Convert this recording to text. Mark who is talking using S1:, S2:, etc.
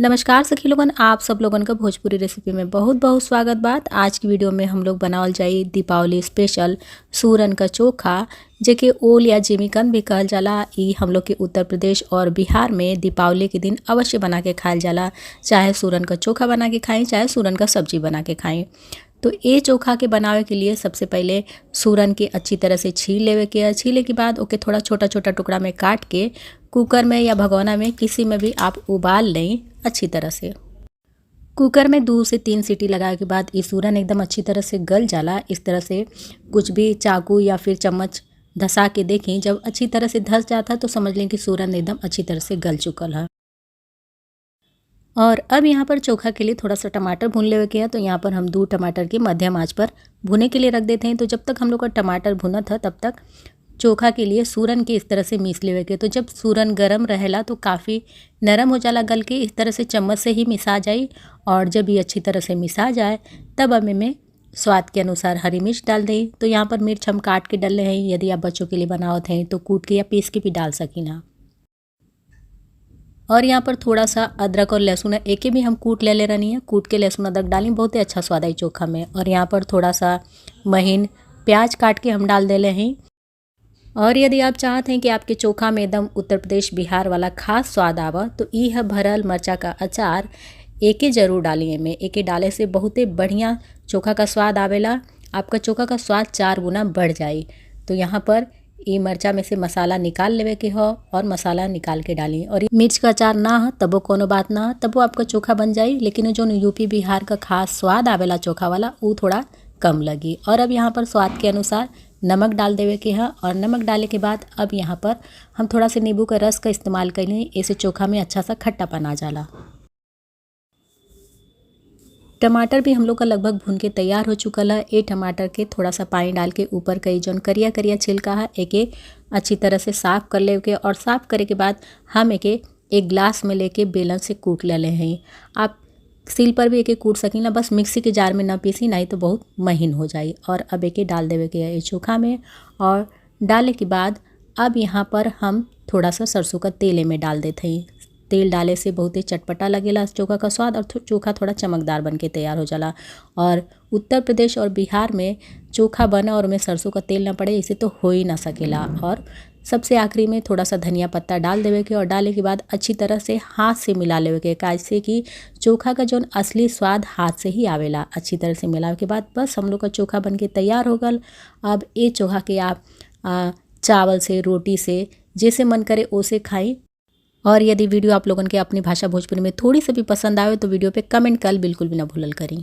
S1: नमस्कार सखी लोगन, आप सब लोगन का भोजपुरी रेसिपी में बहुत बहुत स्वागत बात। आज की वीडियो में हम लोग बनावल जाई दीपावली स्पेशल सूरन का चोखा, जेके ओल या जिमीकंद भी कहल जाला। ई हम लोग के उत्तर प्रदेश और बिहार में दीपावली के दिन अवश्य बना के खायल जाला। चाहे सूरन का चोखा बना के खाएं, चाहे सूरन का सब्जी बना के खाएं। तो ये चोखा के बनावे के लिए सबसे पहले सूरन के अच्छी तरह से छील लेवे के। छीले के बाद ओके थोड़ा छोटा छोटा टुकड़ा में काट के कुकर में या भगोना में किसी में भी आप उबाल लें अच्छी तरह से। कुकर में 2 से 3 सीटी लगाए के बाद ये सूरन एकदम अच्छी तरह से गल जाला। इस तरह से कुछ भी चाकू या फिर चम्मच धसा के देखें, जब अच्छी तरह से धस जाता तो समझ लें कि सूरन एकदम अच्छी तरह से गल चुकल है। और अब यहाँ पर चोखा के लिए थोड़ा सा टमाटर भून लेवे के है। तो यहाँ पर हम 2 टमाटर की मध्यम आंच पर भुने के लिए रख देते हैं। तो जब तक हम लोग का टमाटर भुना था तब तक चोखा के लिए सूरन के इस तरह से मीस लेवे के। तो जब सूरन गरम रहेला तो काफ़ी नरम हो जाला गल के, इस तरह से चम्मच से ही मिसा जाए। और जब ये अच्छी तरह से मिसा जाए तब अब में स्वाद के अनुसार हरी मिर्च डाल दें। तो यहाँ पर मिर्च हम काट के डाल रहे हैं, यदि आप बच्चों के लिए बनावत हैं तो कूट के या पीस के भी डाल सकी ना। और यहाँ पर थोड़ा सा अदरक और लहसुन एक भी हम कूट ले रहनी है। कूट के लहसुन अदरक डाली, बहुत ही अच्छा स्वाद आई चोखा में। और यहाँ पर थोड़ा सा महीन प्याज काट के हम डाल दे रहे हैं। और यदि आप चाहते हैं कि आपके चोखा में एकदम उत्तर प्रदेश बिहार वाला खास स्वाद आवा तो यह भरल मरचा का अचार एके जरूर डालिए में। एके डाले से बहुत ही बढ़िया चोखा का स्वाद आवेला। आपका चोखा का स्वाद 4 गुना बढ़ जाए। तो यहाँ पर ये मरचा में से मसाला निकाल लेवे के हो और मसाला निकाल के डालिए। और मिर्च का अचार ना हो तबो कोनो बात ना हो, तबो आपका चोखा बन जाए। लेकिन जो यूपी बिहार का खास स्वाद आवेला चोखा वाला वो थोड़ा कम लगी। और अब यहाँ पर स्वाद के अनुसार नमक डाल देवे के है। और नमक डाले के बाद अब यहाँ पर हम थोड़ा सा नींबू का रस का इस्तेमाल कर लें, ऐसे चोखा में अच्छा सा खट्टापन आ जाला। टमाटर भी हम लोग का लगभग भून के तैयार हो चुकल है। ये टमाटर के थोड़ा सा पानी डाल के ऊपर कई जौन करिया करिया छिलका है एक अच्छी तरह से साफ़ कर ले के। और साफ़ करे के बाद हम एक ग्लास में लेके बेलन से कूट ले हैं। आप सील पर भी एक कूट सकीला, बस मिक्सी के जार में ना पीसी, नहीं तो बहुत महीन हो जाए। और अब एक डाल देवे के ये चोखा में। और डालने के बाद अब यहाँ पर हम थोड़ा सा सरसों का तेल में डाल देते हैं। तेल डाले से बहुत ही चटपटा लगेला चोखा का स्वाद, और चोखा थोड़ा चमकदार बन के तैयार हो जाला। और उत्तर प्रदेश और बिहार में चोखा बना और में सरसों का तेल ना पड़े इसे तो हो ही ना सकेला। और सबसे आखिरी में थोड़ा सा धनिया पत्ता डाल देवे के। और डाले के बाद अच्छी तरह से हाथ से मिला लेवे के, कैसे कि चोखा का जो असली स्वाद हाथ से ही आवेला। अच्छी तरह से मिलावे के बाद बस हम लोग का चोखा बन के तैयार हो गल। अब ये चोखा के आप चावल से, रोटी से, जैसे मन करे ओसे खाई। और यदि वीडियो आप लोगन के अपनी भाषा भोजपुरी में थोड़ी सी भी पसंद आवे तो वीडियो पे कमेंट कर बिल्कुल भी ना भूलल करी।